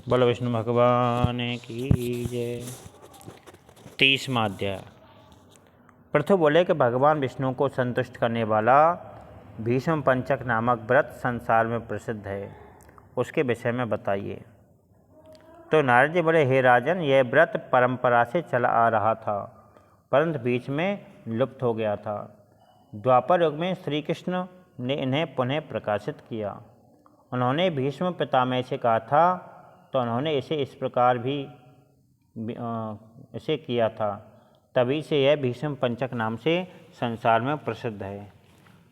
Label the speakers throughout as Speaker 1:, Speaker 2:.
Speaker 1: बोलो विष्णु भगवान की जय। 30वां अध्याय। पृथु बोले कि भगवान विष्णु को संतुष्ट करने वाला भीष्म पंचक नामक व्रत संसार में प्रसिद्ध है, उसके विषय में बताइए। तो नारद जी बोले, हे राजन, यह व्रत परंपरा से चला आ रहा था, परंतु बीच में लुप्त हो गया था। द्वापर युग में श्री कृष्ण ने इन्हें पुनः प्रकाशित किया। उन्होंने भीष्म पितामह से कहा था, तो उन्होंने इसे इस प्रकार भी इसे किया था, तभी से यह भीष्म पंचक नाम से संसार में प्रसिद्ध है।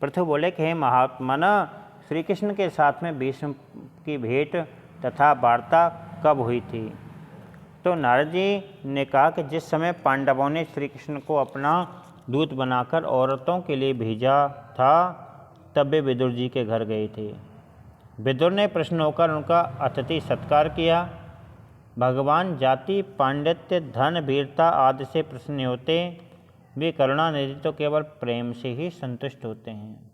Speaker 1: पृथु बोले कि हे महात्मन, श्री कृष्ण के साथ में भीष्म की भेंट तथा वार्ता कब हुई थी? तो नारद जी ने कहा कि जिस समय पांडवों ने श्री कृष्ण को अपना दूत बनाकर औरतों के लिए भेजा था, तब वे विदुर जी के घर गए थे। विदुर ने प्रश्न होकर उनका अतिथि सत्कार किया। भगवान जाति, पांडित्य, धन, वीरता आदि से प्रसन्न होते, वे करुणानिधि तो केवल प्रेम से ही संतुष्ट होते हैं।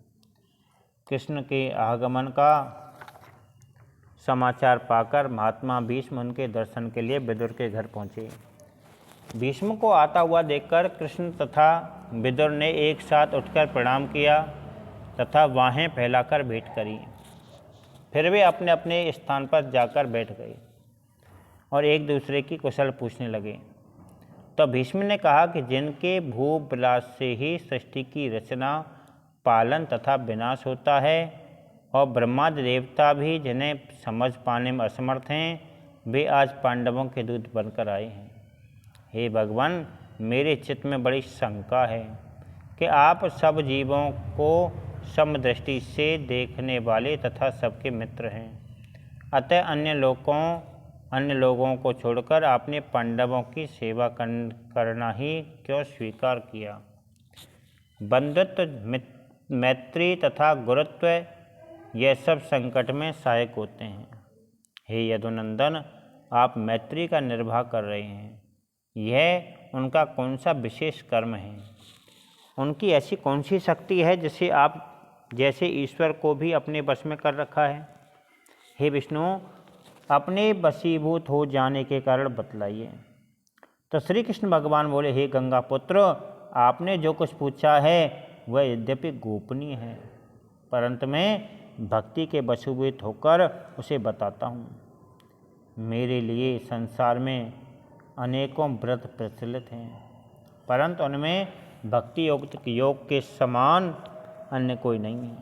Speaker 1: कृष्ण के आगमन का समाचार पाकर महात्मा भीष्म उनके दर्शन के लिए विदुर के घर पहुँचे। भीष्म को आता हुआ देखकर कृष्ण तथा विदुर ने एक साथ उठकर प्रणाम किया तथा बाहें फैलाकर भेंट करी। फिर वे अपने अपने स्थान पर जाकर बैठ गए और एक दूसरे की कुशल पूछने लगे। तो भीष्म ने कहा कि जिनके भूप विलास से ही सृष्टि की रचना, पालन तथा विनाश होता है और ब्रह्मादि देवता भी जिन्हें समझ पाने में असमर्थ हैं, वे आज पांडवों के दूत बनकर आए हैं। हे भगवान, मेरे चित्त में बड़ी शंका है कि आप सब जीवों को समदृष्टि से देखने वाले तथा सबके मित्र हैं। अतः अन्य लोगों को छोड़कर आपने पांडवों की सेवा करना ही क्यों स्वीकार किया? बंधुत्व, मैत्री तथा गुरुत्व, यह सब संकट में सहायक होते हैं। हे यदुनंदन, आप मैत्री का निर्वाह कर रहे हैं, यह उनका कौन सा विशेष कर्म है? उनकी ऐसी कौन सी शक्ति है जिसे आप जैसे ईश्वर को भी अपने वश में कर रखा है? हे विष्णु, अपने वशीभूत हो जाने के कारण बतलाइए। तो श्री कृष्ण भगवान बोले, हे गंगा पुत्र, आपने जो कुछ पूछा है वह यद्यपि गोपनीय है, परंतु मैं भक्ति के वशीभूत होकर उसे बताता हूँ। मेरे लिए संसार में अनेकों व्रत प्रचलित हैं, परंतु उनमें भक्ति योग के समान अन्य कोई नहीं है।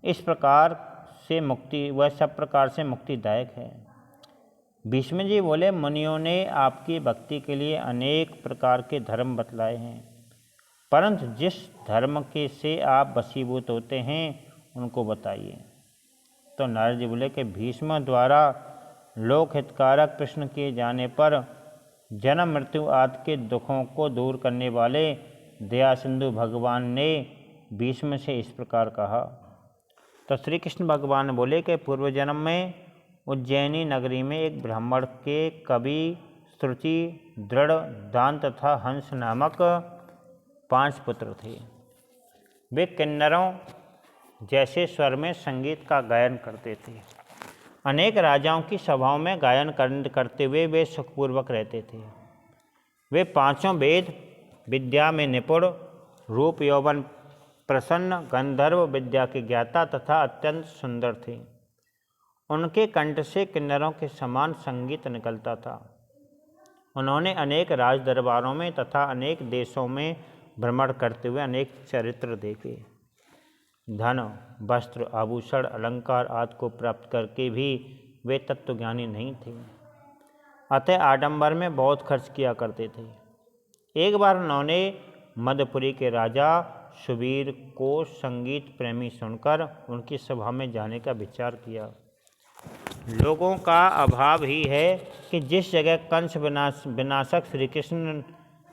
Speaker 1: इस प्रकार से मुक्ति, वह सब प्रकार से मुक्तिदायक है। भीष्म जी बोले, मुनियों ने आपकी भक्ति के लिए अनेक प्रकार के धर्म बतलाए हैं, परंतु जिस धर्म के से आप वशीभूत होते हैं उनको बताइए। तो नारद जी बोले कि भीष्म द्वारा लोक हितकारक प्रश्न किए जाने पर जन्म मृत्यु आदि के दुखों को दूर करने वाले दया सिंधु भगवान ने भीष्म से इस प्रकार कहा। तो श्री कृष्ण भगवान बोले कि पूर्व जन्म में उज्जैनी नगरी में एक ब्राह्मण के कवि, श्रुचि, दृढ़, दान तथा हंस नामक 5 पुत्र थे। वे किन्नरों जैसे स्वर में संगीत का गायन करते थे। अनेक राजाओं की सभाओं में गायन करते हुए वे सुखपूर्वक रहते थे। वे 5 वेद विद्या में निपुण, रूप यौवन प्रसन्न, गंधर्व विद्या के ज्ञाता तथा अत्यंत सुंदर थे। उनके कंठ से किन्नरों के समान संगीत निकलता था। उन्होंने अनेक राज दरबारों में तथा अनेक देशों में भ्रमण करते हुए अनेक चरित्र देखे। धन, वस्त्र, आभूषण, अलंकार आदि को प्राप्त करके भी वे तत्वज्ञानी नहीं थे, अतः आडंबर में बहुत खर्च किया करते थे। एक बार उन्होंने मधुपुरी के राजा सुबीर को संगीत प्रेमी सुनकर उनकी सभा में जाने का विचार किया। लोगों का अभाव ही है कि जिस जगह कंस विनाशक श्री कृष्ण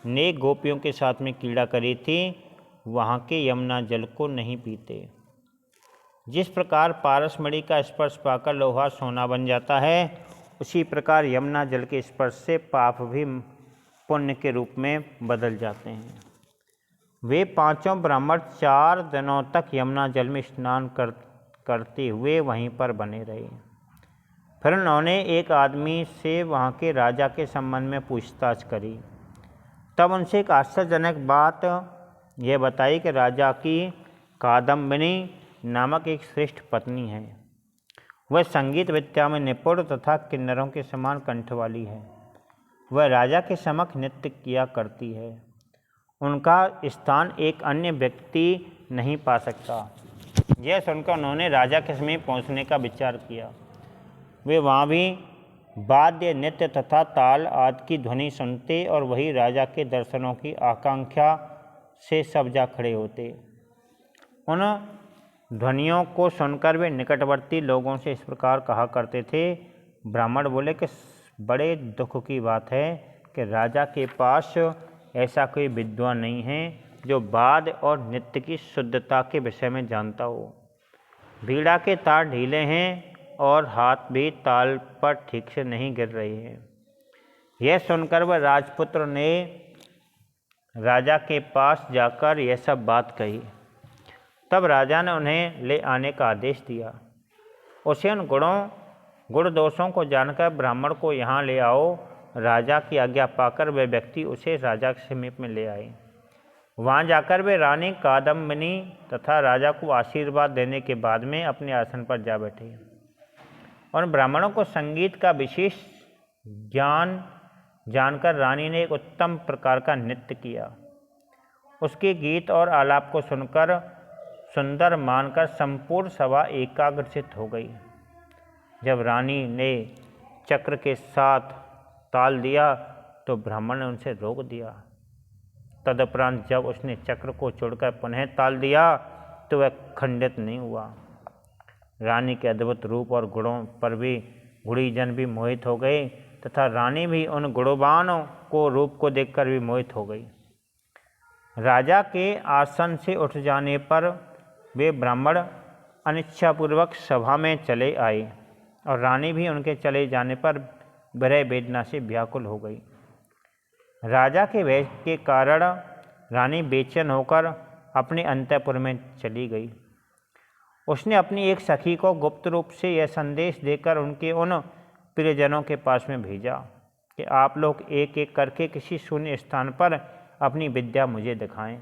Speaker 1: ने गोपियों के साथ में क्रीड़ा करी थी, वहाँ के यमुना जल को नहीं पीते। जिस प्रकार पारसमणि का स्पर्श पाकर लोहा सोना बन जाता है, उसी प्रकार यमुना जल के स्पर्श से पाप भी पुण्य के रूप में बदल जाते हैं। वे 5 ब्राह्मण 4 दिनों तक यमुना जल में स्नान करते हुए वहीं पर बने रहे। फिर उन्होंने एक आदमी से वहाँ के राजा के संबंध में पूछताछ करी। तब उनसे एक आश्चर्यजनक बात यह बताई कि राजा की कादम्बिनी नामक एक श्रेष्ठ पत्नी है। वह संगीत विद्या में निपुण तथा किन्नरों के समान कंठ वाली है। वह राजा के समक्ष नृत्य किया करती है। उनका स्थान एक अन्य व्यक्ति नहीं पा सकता। यह सुनकर उन्होंने राजा के समीप पहुँचने का विचार किया। वे वहाँ भी वाद्य, नृत्य तथा ताल आदि की ध्वनि सुनते और वही राजा के दर्शनों की आकांक्षा से सब जा खड़े होते। उन ध्वनियों को सुनकर वे निकटवर्ती लोगों से इस प्रकार कहा करते थे। ब्राह्मण बोले कि बड़े दुख की बात है कि राजा के पास ऐसा कोई विद्वान नहीं है जो वाद्य और नृत्य की शुद्धता के विषय में जानता हो। बीड़ा के तार ढीले हैं और हाथ भी ताल पर ठीक से नहीं गिर रहे हैं। यह सुनकर वह राजपुत्र ने राजा के पास जाकर यह सब बात कही। तब राजा ने उन्हें ले आने का आदेश दिया। उसे उन गुण दोषों को जानकर ब्राह्मण को यहाँ ले आओ। राजा की आज्ञा पाकर वे व्यक्ति उसे राजा के समीप में ले आए। वहाँ जाकर वे रानी कादम्बिनी तथा राजा को आशीर्वाद देने के बाद में अपने आसन पर जा बैठे। और ब्राह्मणों को संगीत का विशेष ज्ञान जानकर रानी ने एक उत्तम प्रकार का नृत्य किया। उसके गीत और आलाप को सुनकर सुंदर मानकर संपूर्ण सभा एकाग्रचित हो गई। जब रानी ने चक्र के साथ ताल दिया तो ब्राह्मण ने उनसे रोक दिया। तदुपरांत जब उसने चक्र को छोड़कर पुनः ताल दिया तो वह खंडित नहीं हुआ। रानी के अद्भुत रूप और गुणों पर भी गुणीजन भी मोहित हो गए तथा रानी भी उन गुणवानों को रूप को देखकर भी मोहित हो गई। राजा के आसन से उठ जाने पर वे ब्राह्मण अनिच्छापूर्वक सभा में चले आए और रानी भी उनके चले जाने पर विरह वेदना से व्याकुल हो गई। राजा के वेश के कारण रानी बेचैन होकर अपने अंतःपुर में चली गई। उसने अपनी एक सखी को गुप्त रूप से यह संदेश देकर उनके उन प्रियजनों के पास में भेजा कि आप लोग एक एक करके किसी शून्य स्थान पर अपनी विद्या मुझे दिखाएं।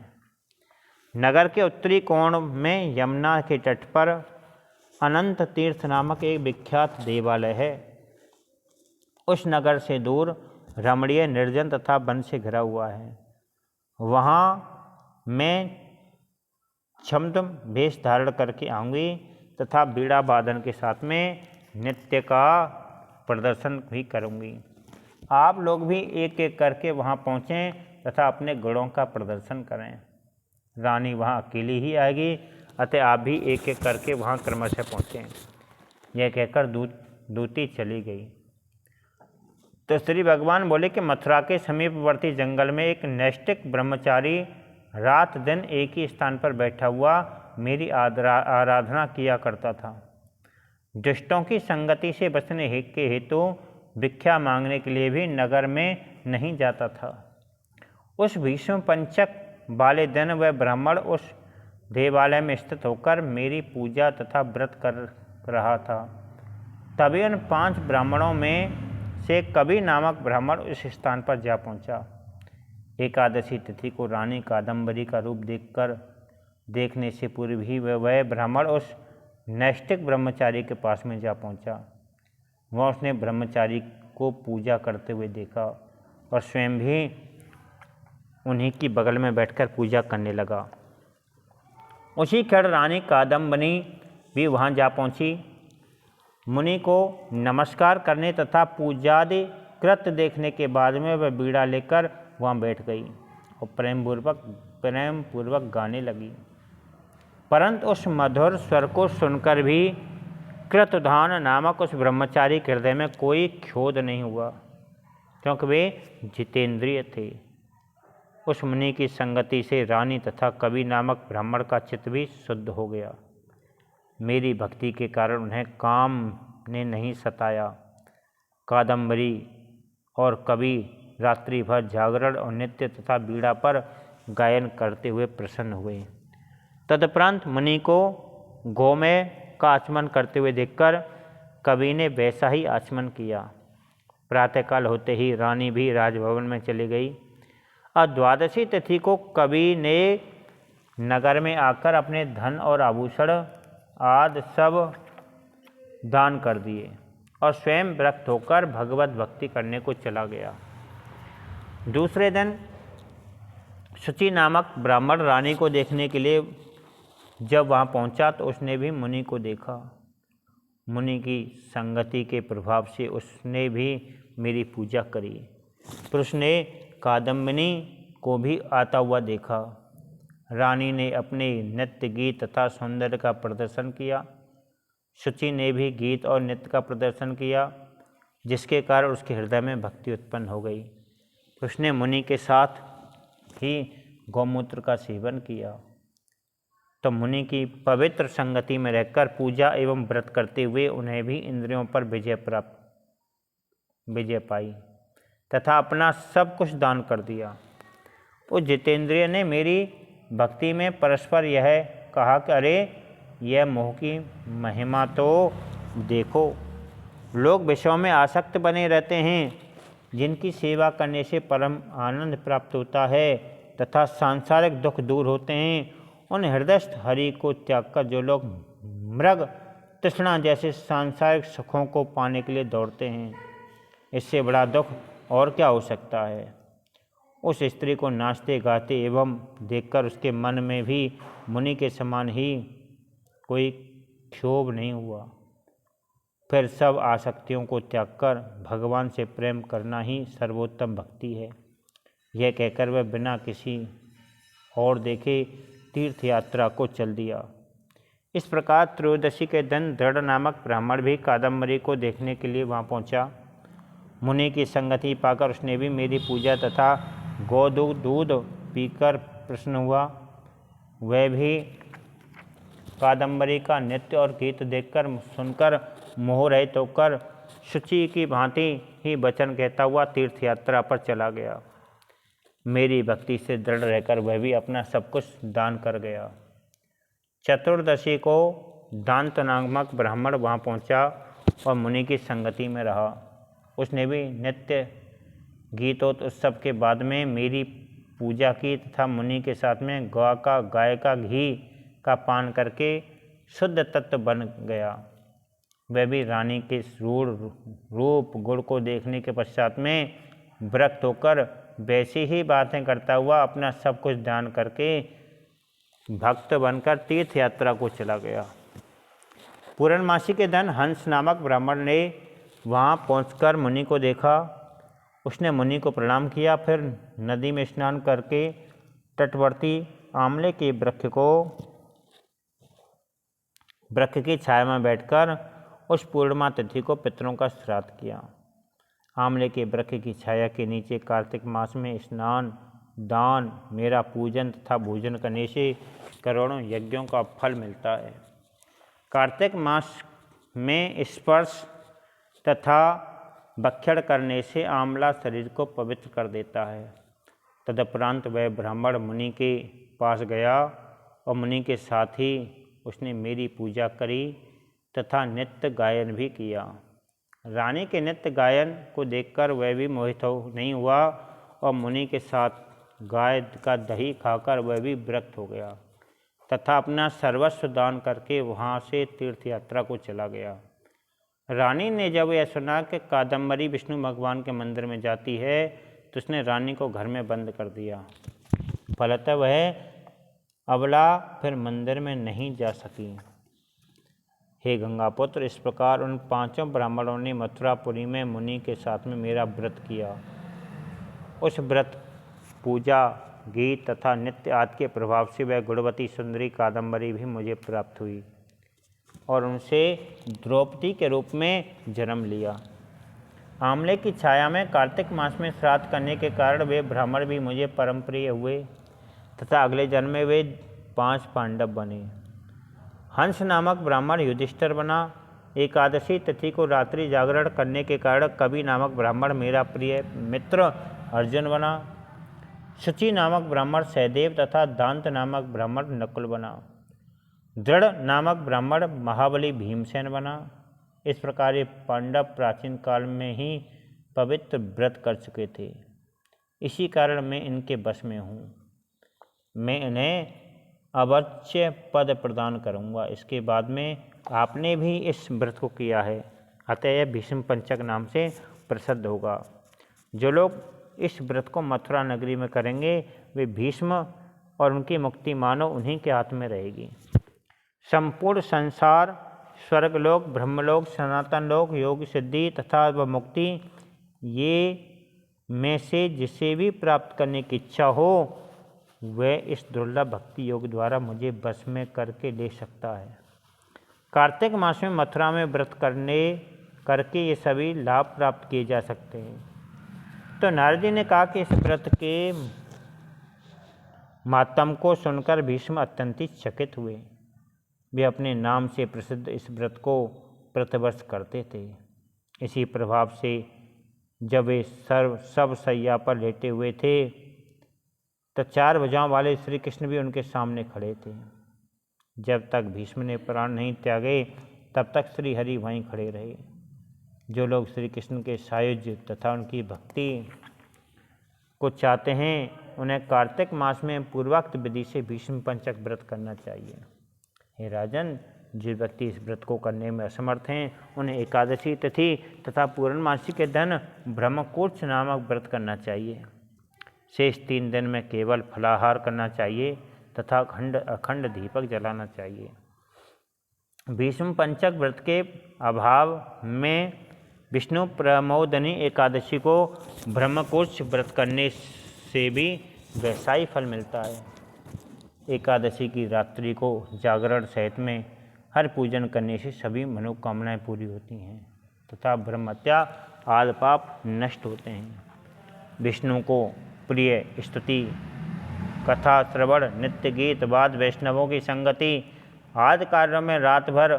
Speaker 1: नगर के उत्तरी कोण में यमुना के तट पर अनंत तीर्थ नामक एक विख्यात देवालय है। उस नगर से दूर रमणीय, निर्जन तथा वन से घिरा हुआ है। वहाँ मैं छद्म वेश धारण करके आऊँगी तथा बीड़ा वादन के साथ में नृत्य का प्रदर्शन भी करूँगी। आप लोग भी एक एक करके वहाँ पहुँचें तथा अपने गुणों का प्रदर्शन करें। रानी वहाँ अकेली ही आएगी, अतः आप भी एक एक करके वहाँ क्रमशः पहुँचें। यह कहकर दूती चली गई। तो श्री भगवान बोले कि मथुरा के समीपवर्ती जंगल में एक नैष्ठिक ब्रह्मचारी रात दिन एक ही स्थान पर बैठा हुआ मेरी आराधना किया करता था। दुष्टों की संगति से बचने के हेतु भिक्षा मांगने के लिए भी नगर में नहीं जाता था। उस भीष्म पंचक वाले दिन वह ब्राह्मण उस देवालय में स्थित होकर मेरी पूजा तथा व्रत कर रहा था। तभी उन 5 ब्राह्मणों में से कवि नामक ब्राह्मण उस स्थान पर जा पहुंचा। एकादशी तिथि को रानी कादम्बरी का रूप देखने से पूर्व ही वह ब्राह्मण उस नैष्ठिक ब्रह्मचारी के पास में जा पहुंचा। वह उसने ब्रह्मचारी को पूजा करते हुए देखा और स्वयं भी उन्हीं की बगल में बैठकर पूजा करने लगा। उसी क्षण रानी कादम्बनी भी वहाँ जा पहुँची। मुनि को नमस्कार करने तथा पूजादि कृत्य देखने के बाद में वह बीड़ा लेकर वहाँ बैठ गई और प्रेम पूर्वक गाने लगी। परंतु उस मधुर स्वर को सुनकर भी कृतधान नामक उस ब्रह्मचारी के हृदय में कोई खेद नहीं हुआ, क्योंकि वे जितेंद्रिय थे। उस मुनि की संगति से रानी तथा कवि नामक ब्राह्मण का चित्त भी शुद्ध हो गया। मेरी भक्ति के कारण उन्हें काम ने नहीं सताया। कादम्बरी और कवि रात्रि भर जागरण और नित्य तथा बीड़ा पर गायन करते हुए प्रसन्न हुए। तदुपरांत मुनि को गोमय का आचमन करते हुए देखकर कवि ने वैसा ही आचमन किया। प्रातःकाल होते ही रानी भी राजभवन में चली गई और द्वादशी तिथि को कवि ने नगर में आकर अपने धन और आभूषण आदि सब दान कर दिए और स्वयं विरक्त होकर भगवत भक्ति करने को चला गया। दूसरे दिन शुचि नामक ब्राह्मण रानी को देखने के लिए जब वहाँ पहुँचा तो उसने भी मुनि को देखा। मुनि की संगति के प्रभाव से उसने भी मेरी पूजा करी। फिर उसने कादम्बिनी को भी आता हुआ देखा। रानी ने अपने नृत्य गीत तथा सौंदर्य का प्रदर्शन किया। शुचि ने भी गीत और नृत्य का प्रदर्शन किया, जिसके कारण उसके हृदय में भक्ति उत्पन्न हो गई। उसने मुनि के साथ ही गौमूत्र का सेवन किया। तो मुनि की पवित्र संगति में रहकर पूजा एवं व्रत करते हुए उन्हें भी इंद्रियों पर विजय पाई तथा अपना सब कुछ दान कर दिया। उस जितेंद्रिय ने मेरी भक्ति में परस्पर यह कहा कि अरे यह मोह की महिमा तो देखो। लोग विषयों में आसक्त बने रहते हैं, जिनकी सेवा करने से परम आनंद प्राप्त होता है तथा सांसारिक दुख दूर होते हैं। उन हृदयस्थ हरि को त्याग कर जो लोग मृग तृष्णा जैसे सांसारिक सुखों को पाने के लिए दौड़ते हैं, इससे बड़ा दुख और क्या हो सकता है। उस स्त्री को नाचते गाते एवं देखकर उसके मन में भी मुनि के समान ही कोई क्षोभ नहीं हुआ। फिर सब आसक्तियों को त्याग कर भगवान से प्रेम करना ही सर्वोत्तम भक्ति है। यह कहकर वह बिना किसी और देखे तीर्थ यात्रा को चल दिया। इस प्रकार त्रयोदशी के दिन दृढ़ नामक ब्राह्मण भी कादम्बरी को देखने के लिए वहाँ पहुँचा। मुनि की संगति पाकर उसने भी मेरी पूजा तथा दूध पीकर प्रसन्न हुआ। वह भी कादम्बरी का नृत्य और गीत देखकर सुनकर मोह रहित होकर शुचि की भांति ही वचन कहता हुआ तीर्थ यात्रा पर चला गया। मेरी भक्ति से दृढ़ रहकर वह भी अपना सब कुछ दान कर गया। चतुर्दशी को दांत नामक ब्राह्मण वहाँ पहुँचा और मुनि की संगति में रहा। उसने भी नृत्य गीतोत्सव के बाद में मेरी पूजा की तथा मुनि के साथ में गाय का घी का पान करके शुद्ध तत्व बन गया। वह भी रानी के रूप गुण को देखने के पश्चात में विरक्त होकर वैसी ही बातें करता हुआ अपना सब कुछ दान करके भक्त बनकर तीर्थ यात्रा को चला गया। पूर्णमासी के दिन हंस नामक ब्राह्मण ने वहाँ पहुंचकर मुनि को देखा। उसने मुनि को प्रणाम किया, फिर नदी में स्नान करके तटवर्ती आंवले के वृक्ष की छाया में बैठकर उस पूर्णिमा तिथि को पितरों का श्राद्ध किया। आंवले के वृक्ष की छाया के नीचे कार्तिक मास में स्नान, दान, मेरा पूजन तथा भोजन करने से करोड़ों यज्ञों का फल मिलता है। कार्तिक मास में स्पर्श तथा भक्षण करने से आंवला शरीर को पवित्र कर देता है। तदुपरांत वह ब्राह्मण मुनि के पास गया और मुनि के साथ ही उसने मेरी पूजा करी तथा नित्य गायन भी किया। रानी के नित्य गायन को देखकर वह भी मोहित नहीं हुआ और मुनि के साथ गाय का दही खाकर वह भी विरक्त हो गया तथा अपना सर्वस्व दान करके वहाँ से तीर्थ यात्रा को चला गया। रानी ने जब यह सुना कि कादम्बरी विष्णु भगवान के मंदिर में जाती है तो उसने रानी को घर में बंद कर दिया। फलतः वह अबला फिर मंदिर में नहीं जा सकी। हे गंगापुत्र, इस प्रकार उन पांचों ब्राह्मणों ने मथुरापुरी में मुनि के साथ में मेरा व्रत किया। उस व्रत, पूजा, गीत तथा नित्य आदि के प्रभाव से वह गुणवती सुंदरी कादम्बरी भी मुझे प्राप्त हुई और उनसे द्रौपदी के रूप में जन्म लिया। आंवले की छाया में कार्तिक मास में श्राद्ध करने के कारण वे ब्राह्मण भी मुझे परम प्रिय हुए तथा अगले जन्म में वे 5 पांडव बने। हंस नामक ब्राह्मण युधिष्ठिर बना। एकादशी तिथि को रात्रि जागरण करने के कारण कवि नामक ब्राह्मण मेरा प्रिय मित्र अर्जुन बना। शुचि नामक ब्राह्मण सहदेव तथा दांत नामक ब्राह्मण नकुल बना। दृढ़ नामक ब्राह्मण महाबली भीमसेन बना। इस प्रकार ये पांडव प्राचीन काल में ही पवित्र व्रत कर चुके थे। इसी कारण मैं इनके वश में हूँ। मैं इन्हें अवश्य पद प्रदान करूँगा। इसके बाद में आपने भी इस व्रत को किया है, अतः यह भीष्म पंचक नाम से प्रसिद्ध होगा। जो लोग इस व्रत को मथुरा नगरी में करेंगे वे भीष्म और उनकी मुक्ति मानो उन्हीं के हाथ में रहेगी। संपूर्ण संसार, स्वर्गलोक, ब्रह्मलोक, सनातन लोक, योग सिद्धि तथा व मुक्ति, ये में से जिसे भी प्राप्त करने की इच्छा हो वह इस दुर्लभ भक्ति योग द्वारा मुझे बस में करके ले सकता है। कार्तिक मास में मथुरा में व्रत करके ये सभी लाभ प्राप्त किए जा सकते हैं। तो नारद जी ने कहा कि इस व्रत के मातम को सुनकर भीष्म अत्यंत चकित हुए। वे अपने नाम से प्रसिद्ध इस व्रत को प्रतिवर्ष करते थे। इसी प्रभाव से जब वे सब सैया पर लेटे हुए थे तो 4 भुजाओं वाले श्री कृष्ण भी उनके सामने खड़े थे। जब तक भीष्म ने प्राण नहीं त्यागे तब तक श्री हरि वहीं खड़े रहे। जो लोग श्री कृष्ण के सायुज्य तथा उनकी भक्ति को चाहते हैं उन्हें कार्तिक मास में पूर्वोक्त विधि से भीष्म पंचक व्रत करना चाहिए। हे राजन, जो व्यक्ति इस व्रत को करने में असमर्थ हैं उन्हें एकादशी तिथि तथा पूर्णमासी के दिन ब्रह्मकोट्स नामक व्रत करना चाहिए। शेष 3 दिन में केवल फलाहार करना चाहिए तथा अखंड दीपक जलाना चाहिए। भीष्म पंचक व्रत के अभाव में विष्णु प्रमोदनी एकादशी को ब्रह्मकोट्स व्रत करने से भी वैसा ही फल मिलता है। एकादशी की रात्रि को जागरण सहित में हर पूजन करने से सभी मनोकामनाएं पूरी होती हैं तथा ब्रह्महत्या आदि पाप नष्ट होते हैं। विष्णु को प्रिय स्तुति, कथा श्रवण, नित्य गीत, वाद, वैष्णवों की संगति आदि कार्यों में रात भर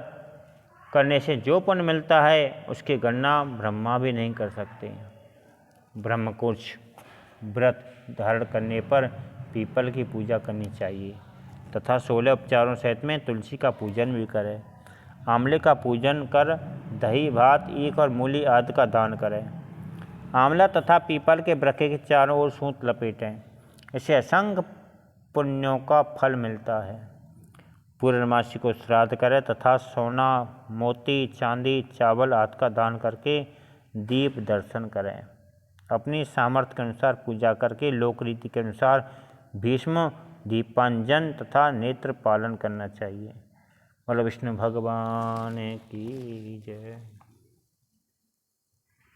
Speaker 1: करने से जो पुण्य मिलता है उसकी गणना ब्रह्मा भी नहीं कर सकते। ब्रह्मकोट्स व्रत धारण करने पर पीपल की पूजा करनी चाहिए तथा 16 उपचारों सहित में तुलसी का पूजन भी करें। आंवले का पूजन कर दही, भात, ईख और मूली आदि का दान करें। आंवला तथा पीपल के वृक्ष के चारों ओर सूत लपेटें, इससे असंख्य पुण्यों का फल मिलता है। पूर्णमासी को श्राद्ध करें तथा सोना, मोती, चांदी, चावल आदि का दान करके दीप दर्शन करें। अपनी सामर्थ्य के अनुसार पूजा करके लोक रीति के अनुसार भीष्म दीपांजन तथा नेत्र पालन करना चाहिए। बोलो विष्णु भगवान की जय।